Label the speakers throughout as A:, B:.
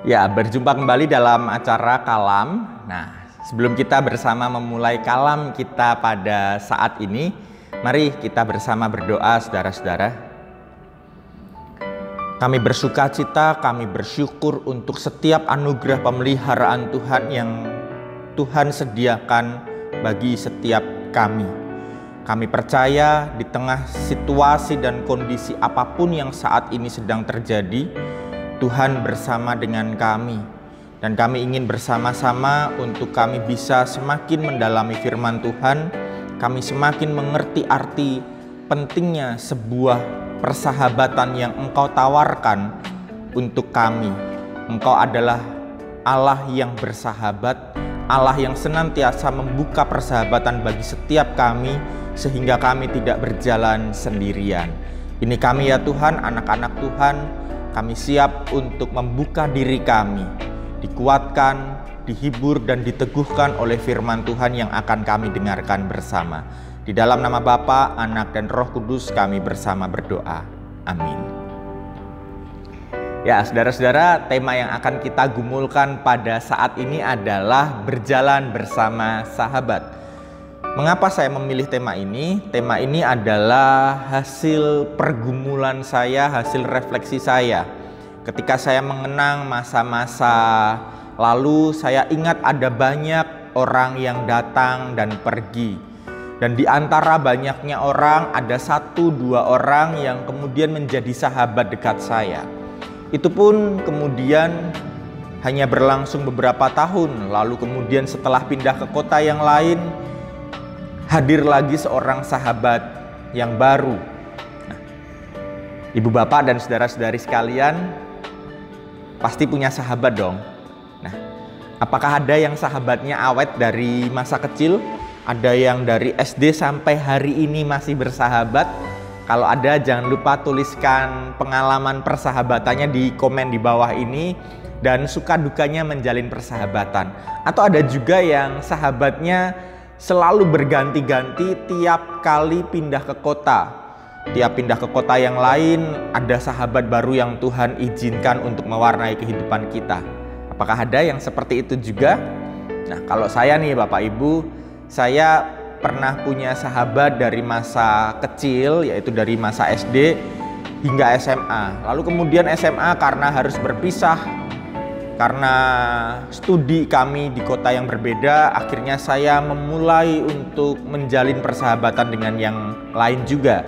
A: Ya, berjumpa kembali dalam acara Kalam. Nah, sebelum kita bersama memulai Kalam kita pada saat ini, mari kita bersama berdoa, saudara-saudara. Kami bersuka cita, kami bersyukur untuk setiap anugerah pemeliharaan Tuhan yang Tuhan sediakan bagi setiap kami. Kami percaya di tengah situasi dan kondisi apapun yang saat ini sedang terjadi, Tuhan bersama dengan kami, dan kami ingin bersama-sama untuk kami bisa semakin mendalami firman Tuhan. Kami semakin mengerti arti pentingnya sebuah persahabatan yang Engkau tawarkan untuk kami. Engkau adalah Allah yang bersahabat, Allah yang senantiasa membuka persahabatan bagi setiap kami, sehingga kami tidak berjalan sendirian. Ini kami ya Tuhan, anak-anak Tuhan. Kami siap untuk membuka diri kami, dikuatkan, dihibur, dan diteguhkan oleh firman Tuhan yang akan kami dengarkan bersama. Di dalam nama Bapa, Anak, dan Roh Kudus kami bersama berdoa. Amin. Ya, saudara-saudara, tema yang akan kita gumulkan pada saat ini adalah berjalan bersama sahabat. Mengapa saya memilih tema ini? Tema ini adalah hasil pergumulan saya, hasil refleksi saya. Ketika saya mengenang masa-masa lalu, saya ingat ada banyak orang yang datang dan pergi. Dan di antara banyaknya orang, ada 1-2 orang yang kemudian menjadi sahabat dekat saya. Itu pun kemudian hanya berlangsung beberapa tahun, lalu kemudian setelah pindah ke kota yang lain, hadir lagi seorang sahabat yang baru. Nah, ibu bapak dan saudara-saudari sekalian pasti punya sahabat dong. Nah, apakah ada yang sahabatnya awet dari masa kecil? Ada yang dari SD sampai hari ini masih bersahabat? Kalau ada, jangan lupa tuliskan pengalaman persahabatannya di komen di bawah ini, dan suka dukanya menjalin persahabatan. Atau ada juga yang sahabatnya selalu berganti-ganti tiap kali pindah ke kota. Tiap pindah ke kota yang lain, ada sahabat baru yang Tuhan izinkan untuk mewarnai kehidupan kita. Apakah ada yang seperti itu juga? Nah, kalau saya nih Bapak Ibu, saya pernah punya sahabat dari masa kecil, yaitu dari masa SD hingga SMA. Lalu kemudian SMA karena harus berpisah, karena studi kami di kota yang berbeda, akhirnya saya memulai untuk menjalin persahabatan dengan yang lain juga.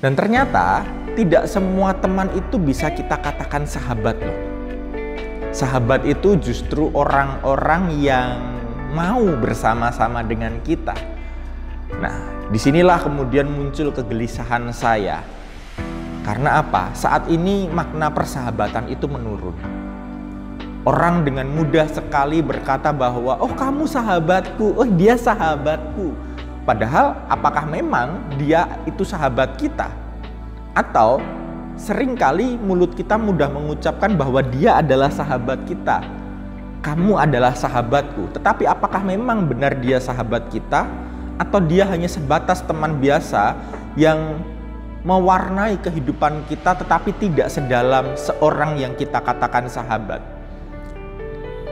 A: Dan ternyata tidak semua teman itu bisa kita katakan sahabat loh. Sahabat itu justru orang-orang yang mau bersama-sama dengan kita. Nah, disinilah kemudian muncul kegelisahan saya. Karena apa? Saat ini makna persahabatan itu menurun. Orang dengan mudah sekali berkata bahwa, oh kamu sahabatku, oh dia sahabatku. Padahal apakah memang dia itu sahabat kita? Atau seringkali mulut kita mudah mengucapkan bahwa dia adalah sahabat kita. Kamu adalah sahabatku. Tetapi apakah memang benar dia sahabat kita? Atau dia hanya sebatas teman biasa yang mewarnai kehidupan kita tetapi tidak sedalam seorang yang kita katakan sahabat?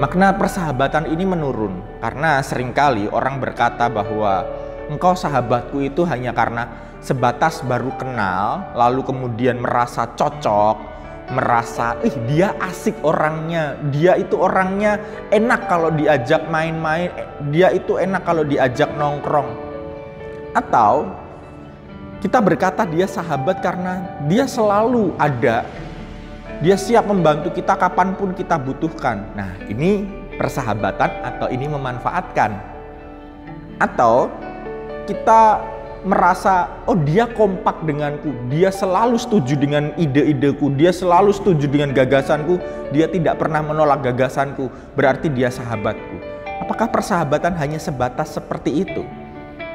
A: Makna persahabatan ini menurun karena seringkali orang berkata bahwa engkau sahabatku itu hanya karena sebatas baru kenal, lalu kemudian merasa cocok, merasa dia asik orangnya, dia itu orangnya enak kalau diajak main-main, dia itu enak kalau diajak nongkrong. Atau kita berkata dia sahabat karena dia selalu ada, dia siap membantu kita kapanpun kita butuhkan. Nah, ini persahabatan atau ini memanfaatkan? Atau kita merasa, oh dia kompak denganku, dia selalu setuju dengan ide-ideku, dia selalu setuju dengan gagasanku, dia tidak pernah menolak gagasanku, berarti dia sahabatku. Apakah persahabatan hanya sebatas seperti itu?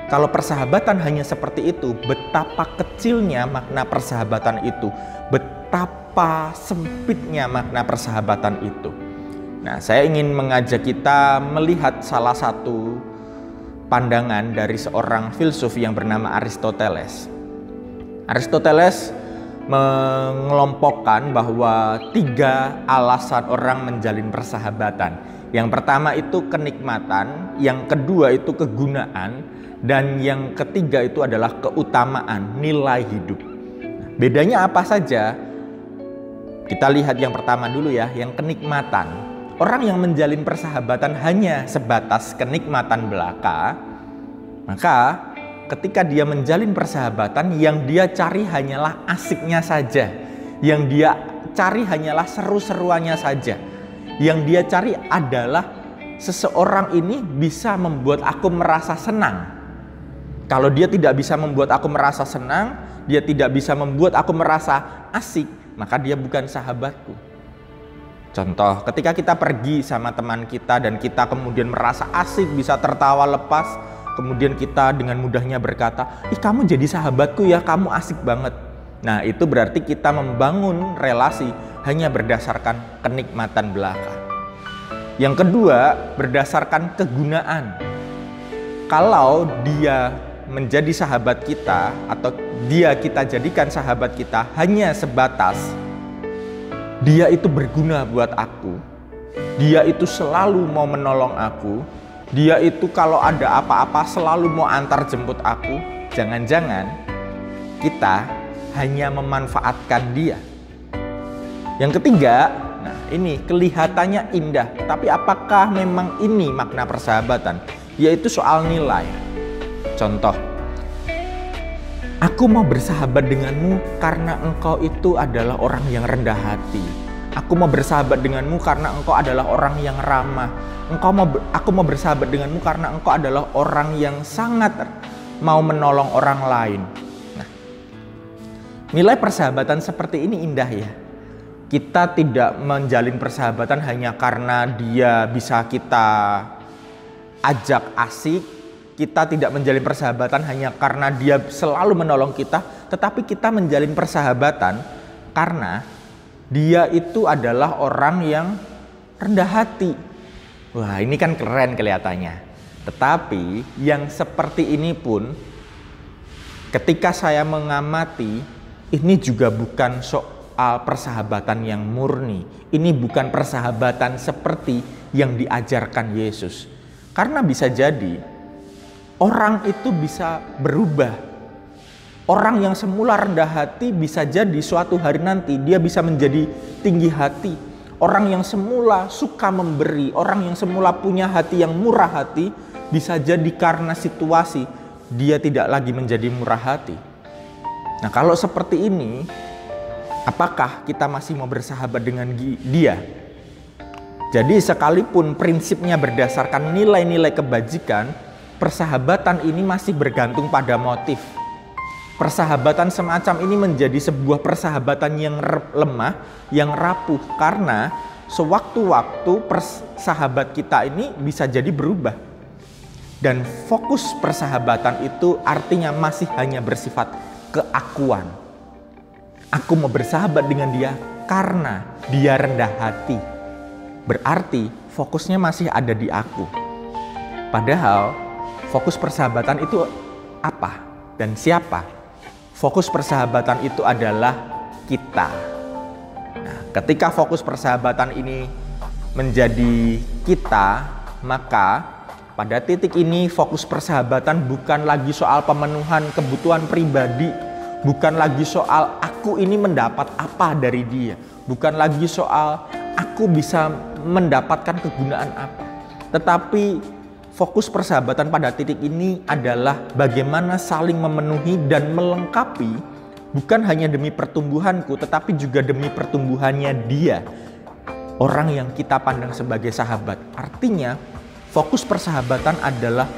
A: Kalau persahabatan hanya seperti itu, betapa kecilnya makna persahabatan itu, betapa sempitnya makna persahabatan itu. Nah, saya ingin mengajak kita melihat salah satu pandangan dari seorang filsuf yang bernama Aristoteles. Aristoteles mengelompokkan bahwa 3 alasan orang menjalin persahabatan. Yang pertama itu kenikmatan, yang kedua itu kegunaan, dan yang ketiga itu adalah keutamaan, nilai hidup. Bedanya apa saja? Kita lihat yang pertama dulu ya, yang kenikmatan. Orang yang menjalin persahabatan hanya sebatas kenikmatan belaka, maka ketika dia menjalin persahabatan, yang dia cari hanyalah asiknya saja. Yang dia cari hanyalah seru-seruannya saja. Yang dia cari adalah seseorang ini bisa membuat aku merasa senang. Kalau dia tidak bisa membuat aku merasa senang, dia tidak bisa membuat aku merasa asik, maka dia bukan sahabatku. Contoh, ketika kita pergi sama teman kita dan kita kemudian merasa asik, bisa tertawa lepas, kemudian kita dengan mudahnya berkata, "Ih, kamu jadi sahabatku ya, kamu asik banget." Nah, itu berarti kita membangun relasi hanya berdasarkan kenikmatan belaka. Yang kedua, berdasarkan kegunaan. Kalau dia menjadi sahabat kita atau kita jadikan sahabat kita hanya sebatas dia itu berguna buat aku, dia itu selalu mau menolong aku, dia itu kalau ada apa-apa selalu mau antar jemput aku, jangan-jangan kita hanya memanfaatkan dia. Yang ketiga, nah ini kelihatannya indah, tapi apakah memang ini makna persahabatan? Yaitu soal nilai. Contoh, aku mau bersahabat denganmu karena engkau itu adalah orang yang rendah hati. Aku mau bersahabat denganmu karena engkau adalah orang yang ramah. Aku mau bersahabat denganmu karena engkau adalah orang yang sangat mau menolong orang lain. Nah, nilai persahabatan seperti ini indah ya. Kita tidak menjalin persahabatan hanya karena dia bisa kita ajak asik. Kita tidak menjalin persahabatan hanya karena dia selalu menolong kita, tetapi kita menjalin persahabatan karena dia itu adalah orang yang rendah hati. Wah, ini kan keren kelihatannya. Tetapi yang seperti ini pun ketika saya mengamati, ini juga bukan soal persahabatan yang murni. Ini bukan persahabatan seperti yang diajarkan Yesus. Karena bisa jadi orang itu bisa berubah. Orang yang semula rendah hati bisa jadi suatu hari nanti dia bisa menjadi tinggi hati. Orang yang semula suka memberi, orang yang semula punya hati yang murah hati, bisa jadi karena situasi dia tidak lagi menjadi murah hati. Nah, kalau seperti ini, apakah kita masih mau bersahabat dengan dia? Jadi sekalipun prinsipnya berdasarkan nilai-nilai kebajikan, persahabatan ini masih bergantung pada motif. Persahabatan semacam ini menjadi sebuah persahabatan yang lemah, yang rapuh, karena sewaktu-waktu sahabat kita ini bisa jadi berubah. Dan fokus persahabatan itu artinya masih hanya bersifat keakuan. Aku mau bersahabat dengan dia karena dia rendah hati. Berarti fokusnya masih ada di aku. Padahal fokus persahabatan itu apa dan siapa? Fokus persahabatan itu adalah kita. Nah, ketika fokus persahabatan ini menjadi kita, maka pada titik ini fokus persahabatan bukan lagi soal pemenuhan kebutuhan pribadi, bukan lagi soal aku ini mendapat apa dari dia, bukan lagi soal aku bisa mendapatkan kegunaan apa, tetapi fokus persahabatan pada titik ini adalah bagaimana saling memenuhi dan melengkapi, bukan hanya demi pertumbuhanku, tetapi juga demi pertumbuhannya dia, orang yang kita pandang sebagai sahabat. Artinya, fokus persahabatan adalah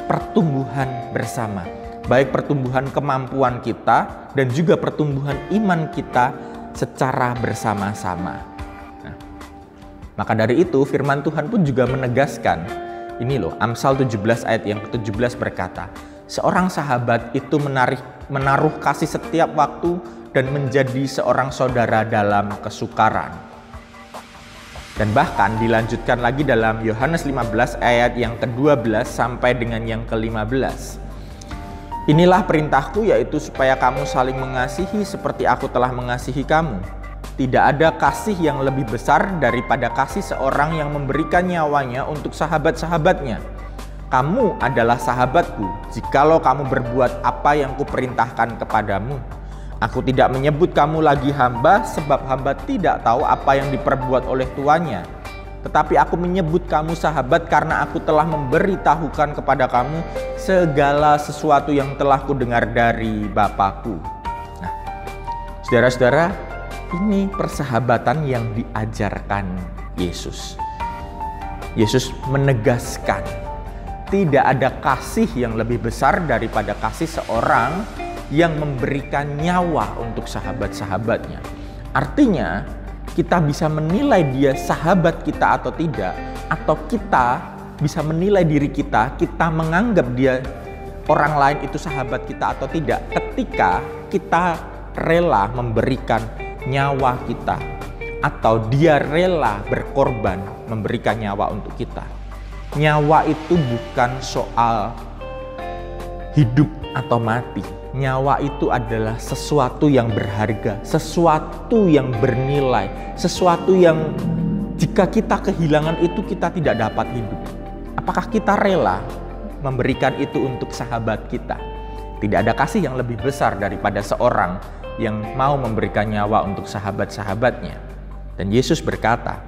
A: pertumbuhan bersama, baik pertumbuhan kemampuan kita dan juga pertumbuhan iman kita secara bersama-sama. Nah, maka dari itu firman Tuhan pun juga menegaskan, ini loh, Amsal 17 ayat yang ke-17 berkata, seorang sahabat itu menaruh kasih setiap waktu dan menjadi seorang saudara dalam kesukaran. Dan bahkan dilanjutkan lagi dalam Yohanes 15 ayat yang ke-12 sampai dengan yang ke-15. Inilah perintahku, yaitu supaya kamu saling mengasihi seperti aku telah mengasihi kamu. Tidak ada kasih yang lebih besar daripada kasih seorang yang memberikan nyawanya untuk sahabat-sahabatnya. Kamu adalah sahabatku jikalau kamu berbuat apa yang kuperintahkan kepadamu. Aku tidak menyebut kamu lagi hamba, sebab hamba tidak tahu apa yang diperbuat oleh tuannya. Tetapi aku menyebut kamu sahabat karena aku telah memberitahukan kepada kamu segala sesuatu yang telah kudengar dari Bapakku. Nah, saudara-saudara, ini persahabatan yang diajarkan Yesus. Yesus menegaskan, tidak ada kasih yang lebih besar daripada kasih seorang yang memberikan nyawa untuk sahabat-sahabatnya. Artinya, kita bisa menilai dia sahabat kita atau tidak, atau kita bisa menilai diri kita menganggap dia orang lain itu sahabat kita atau tidak, ketika kita rela memberikan nyawa kita, atau dia rela berkorban memberikan nyawa untuk kita. Nyawa itu bukan soal hidup atau mati. Nyawa itu adalah sesuatu yang berharga, sesuatu yang bernilai, sesuatu yang jika kita kehilangan itu kita tidak dapat hidup. Apakah kita rela memberikan itu untuk sahabat kita? Tidak ada kasih yang lebih besar daripada seorang yang mau memberikan nyawa untuk sahabat-sahabatnya. Dan Yesus berkata,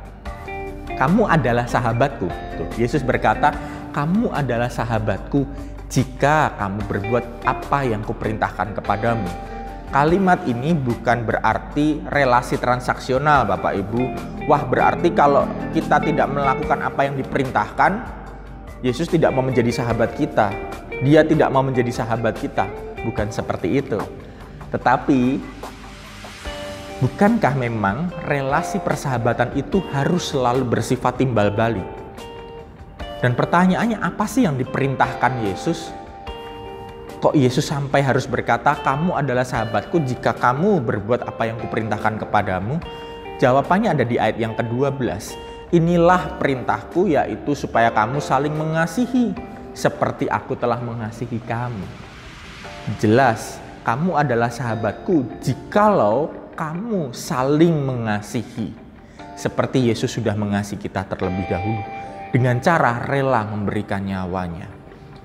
A: kamu adalah sahabatku. Tuh, Yesus berkata, kamu adalah sahabatku jika kamu berbuat apa yang kuperintahkan kepadamu. Kalimat ini bukan berarti relasi transaksional, Bapak Ibu. Wah, berarti kalau kita tidak melakukan apa yang diperintahkan, Yesus tidak mau menjadi sahabat kita. Dia tidak mau menjadi sahabat kita. Bukan seperti itu. Tetapi, bukankah memang relasi persahabatan itu harus selalu bersifat timbal balik? Dan pertanyaannya, apa sih yang diperintahkan Yesus? Kok Yesus sampai harus berkata, kamu adalah sahabatku jika kamu berbuat apa yang kuperintahkan kepadamu? Jawabannya ada di ayat yang ke-12. Inilah perintahku, yaitu supaya kamu saling mengasihi seperti aku telah mengasihi kamu. Jelas, kamu adalah sahabatku jikalau kamu saling mengasihi seperti Yesus sudah mengasihi kita terlebih dahulu, dengan cara rela memberikan nyawanya.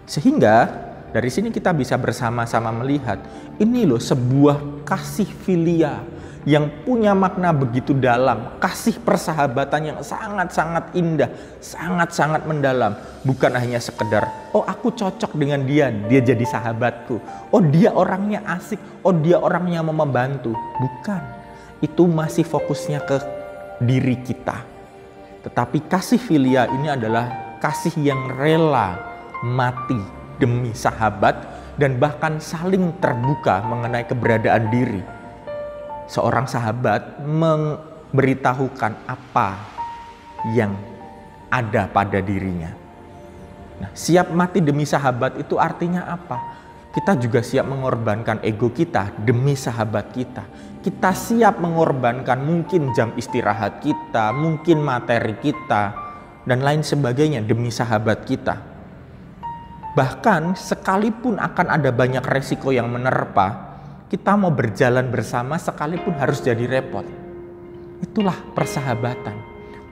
A: Sehingga dari sini kita bisa bersama-sama melihat, ini loh sebuah kasih filia yang punya makna begitu dalam, kasih persahabatan yang sangat-sangat indah, sangat-sangat mendalam. Bukan hanya sekedar, oh aku cocok dengan dia jadi sahabatku, oh dia orangnya asik, oh dia orangnya mau membantu. Bukan, itu masih fokusnya ke diri kita. Tetapi kasih filia ini adalah kasih yang rela mati demi sahabat dan bahkan saling terbuka mengenai keberadaan diri. Seorang sahabat memberitahukan apa yang ada pada dirinya. Nah, siap mati demi sahabat itu artinya apa? Kita juga siap mengorbankan ego kita demi sahabat kita. Kita siap mengorbankan mungkin jam istirahat kita, mungkin materi kita, dan lain sebagainya demi sahabat kita. Bahkan sekalipun akan ada banyak resiko yang menerpa, kita mau berjalan bersama sekalipun harus jadi repot. Itulah persahabatan.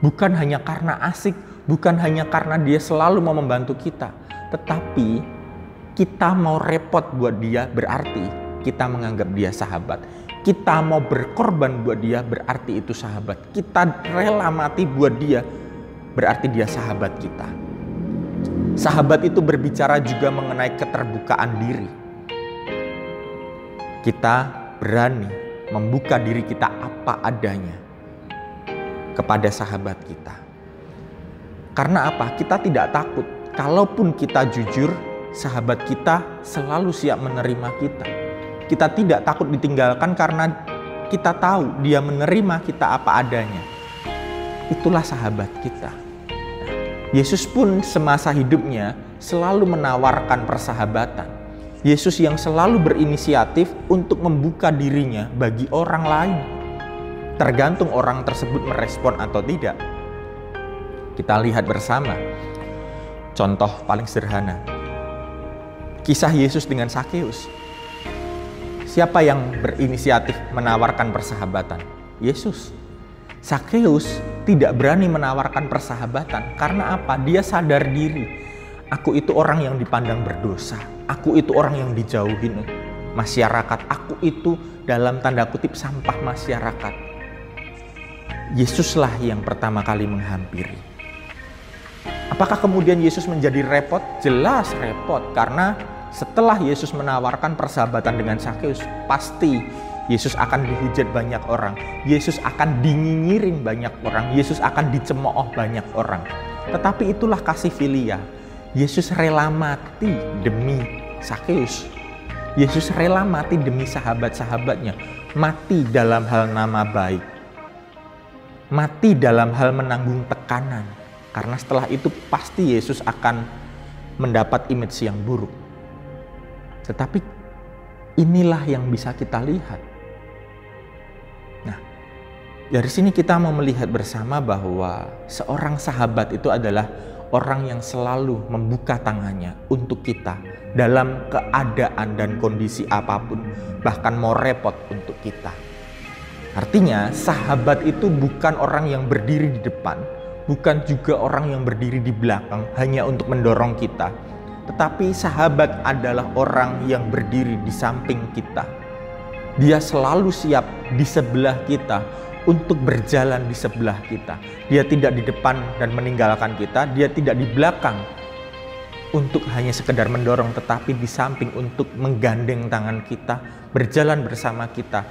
A: Bukan hanya karena asik, bukan hanya karena dia selalu mau membantu kita, tetapi kita mau repot buat dia berarti kita menganggap dia sahabat. Kita mau berkorban buat dia berarti itu sahabat. Kita rela mati buat dia berarti dia sahabat kita. Sahabat itu berbicara juga mengenai keterbukaan diri. Kita berani membuka diri kita apa adanya kepada sahabat kita. Karena apa? Kita tidak takut. Kalaupun kita jujur, sahabat kita selalu siap menerima kita. Kita tidak takut ditinggalkan karena kita tahu dia menerima kita apa adanya. Itulah sahabat kita. Yesus pun semasa hidupnya selalu menawarkan persahabatan. Yesus yang selalu berinisiatif untuk membuka dirinya bagi orang lain. Tergantung orang tersebut merespon atau tidak. Kita lihat bersama. Contoh paling sederhana. kisah Yesus dengan Sakeus. Siapa yang berinisiatif menawarkan persahabatan? Yesus. Sakeus tidak berani menawarkan persahabatan. Karena apa? Dia sadar diri. Aku itu orang yang dipandang berdosa. Aku itu orang yang dijauhin masyarakat. Aku itu dalam tanda kutip sampah masyarakat. Yesuslah yang pertama kali menghampiri. Apakah kemudian Yesus menjadi repot? Jelas repot, karena setelah Yesus menawarkan persahabatan dengan Sakeus, pasti Yesus akan dihujat banyak orang. Yesus akan dinyinyirin banyak orang. Yesus akan dicemooh banyak orang. Tetapi itulah kasih filia. Yesus rela mati demi Sakeus. Yesus rela mati demi sahabat-sahabatnya. Mati dalam hal nama baik. Mati dalam hal menanggung tekanan. Karena setelah itu pasti Yesus akan mendapat image yang buruk. Tetapi inilah yang bisa kita lihat. Nah, dari sini kita mau melihat bersama bahwa seorang sahabat itu adalah orang yang selalu membuka tangannya untuk kita dalam keadaan dan kondisi apapun, bahkan mau repot untuk kita. Artinya, sahabat itu bukan orang yang berdiri di depan, bukan juga orang yang berdiri di belakang hanya untuk mendorong kita. Tetapi sahabat adalah orang yang berdiri di samping kita. Dia selalu siap di sebelah kita untuk berjalan di sebelah kita. Dia tidak di depan dan meninggalkan kita. Dia tidak di belakang untuk hanya sekedar mendorong, tetapi di samping untuk menggandeng tangan kita, berjalan bersama kita.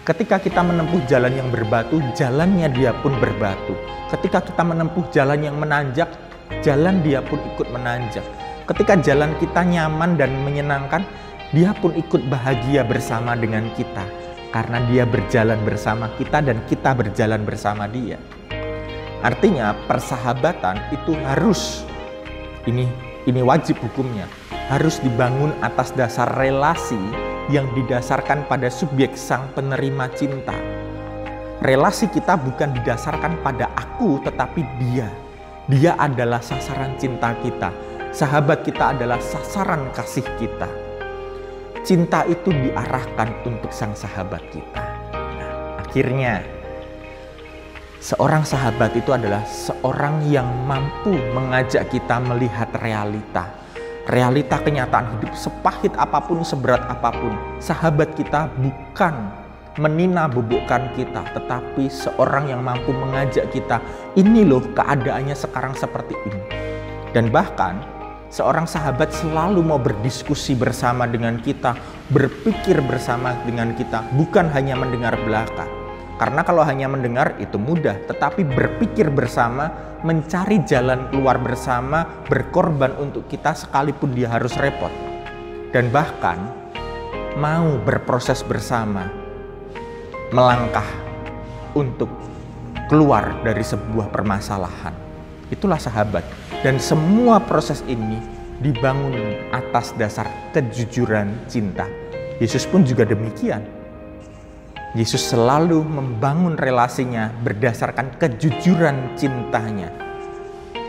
A: Ketika kita menempuh jalan yang berbatu, jalannya dia pun berbatu. Ketika kita menempuh jalan yang menanjak, jalan dia pun ikut menanjak. Ketika jalan kita nyaman dan menyenangkan, dia pun ikut bahagia bersama dengan kita. Karena dia berjalan bersama kita dan kita berjalan bersama dia. Artinya persahabatan itu harus, ini wajib hukumnya, harus dibangun atas dasar relasi yang didasarkan pada subjek sang penerima cinta. Relasi kita bukan didasarkan pada aku, tetapi dia. Dia adalah sasaran cinta kita. Sahabat kita adalah sasaran kasih kita. Cinta itu diarahkan untuk sang sahabat kita. Nah, akhirnya, seorang sahabat itu adalah seorang yang mampu mengajak kita melihat realita. Realita kenyataan hidup, sepahit apapun, seberat apapun. Sahabat kita bukan menina bobokkan kita, tetapi seorang yang mampu mengajak kita, ini loh keadaannya sekarang seperti ini. Dan bahkan seorang sahabat selalu mau berdiskusi bersama dengan kita, berpikir bersama dengan kita, bukan hanya mendengar belaka. Karena kalau hanya mendengar itu mudah, tetapi berpikir bersama, mencari jalan keluar bersama, berkorban untuk kita sekalipun dia harus repot. Dan bahkan mau berproses bersama, melangkah untuk keluar dari sebuah permasalahan. Itulah sahabat. Dan semua proses ini dibangun atas dasar kejujuran cinta. Yesus pun juga demikian. Yesus selalu membangun relasinya berdasarkan kejujuran cintanya.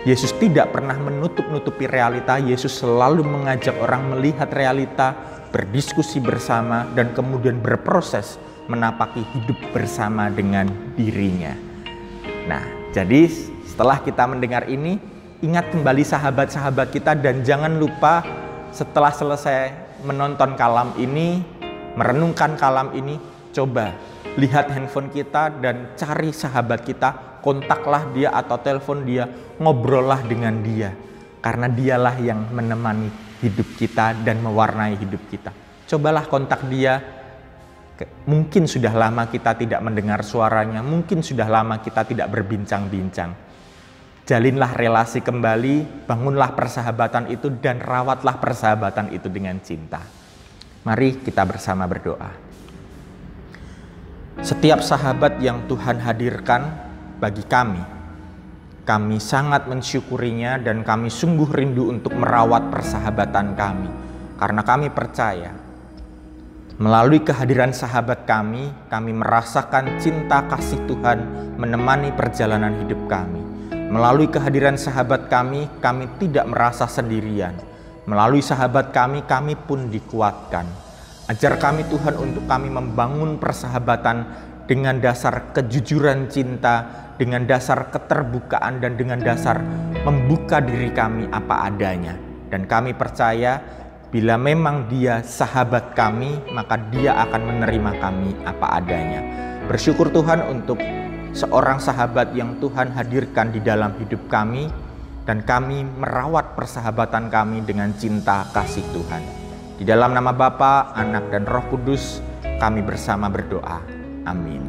A: Yesus tidak pernah menutup-nutupi realita. Yesus selalu mengajak orang melihat realita, berdiskusi bersama, dan kemudian berproses menapaki hidup bersama dengan dirinya. Nah, jadi setelah kita mendengar ini, ingat kembali sahabat-sahabat kita, dan jangan lupa setelah selesai menonton kalam ini, merenungkan kalam ini, coba lihat handphone kita dan cari sahabat kita, kontaklah dia atau telepon dia, ngobrollah dengan dia. Karena dialah yang menemani hidup kita dan mewarnai hidup kita. Cobalah kontak dia. Mungkin sudah lama kita tidak mendengar suaranya, mungkin sudah lama kita tidak berbincang-bincang. Jalinlah relasi kembali, bangunlah persahabatan itu, dan rawatlah persahabatan itu dengan cinta. Mari kita bersama berdoa. Setiap sahabat yang Tuhan hadirkan bagi kami sangat mensyukurinya dan kami sungguh rindu untuk merawat persahabatan kami. Karena kami percaya, melalui kehadiran sahabat kami merasakan cinta kasih Tuhan menemani perjalanan hidup kami. Melalui kehadiran sahabat kami tidak merasa sendirian. Melalui sahabat kami pun dikuatkan. Ajar kami Tuhan untuk kami membangun persahabatan dengan dasar kejujuran cinta, dengan dasar keterbukaan, dan dengan dasar membuka diri kami apa adanya. Dan kami percaya bila memang Dia sahabat kami, maka Dia akan menerima kami apa adanya. Bersyukur Tuhan untuk seorang sahabat yang Tuhan hadirkan di dalam hidup kami, dan kami merawat persahabatan kami dengan cinta kasih Tuhan. Di dalam nama Bapa, Anak, dan Roh Kudus, kami bersama berdoa. Amin.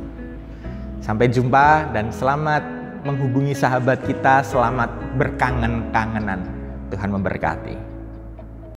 A: Sampai jumpa dan selamat menghubungi sahabat kita, selamat berkangen-kangenan. Tuhan memberkati.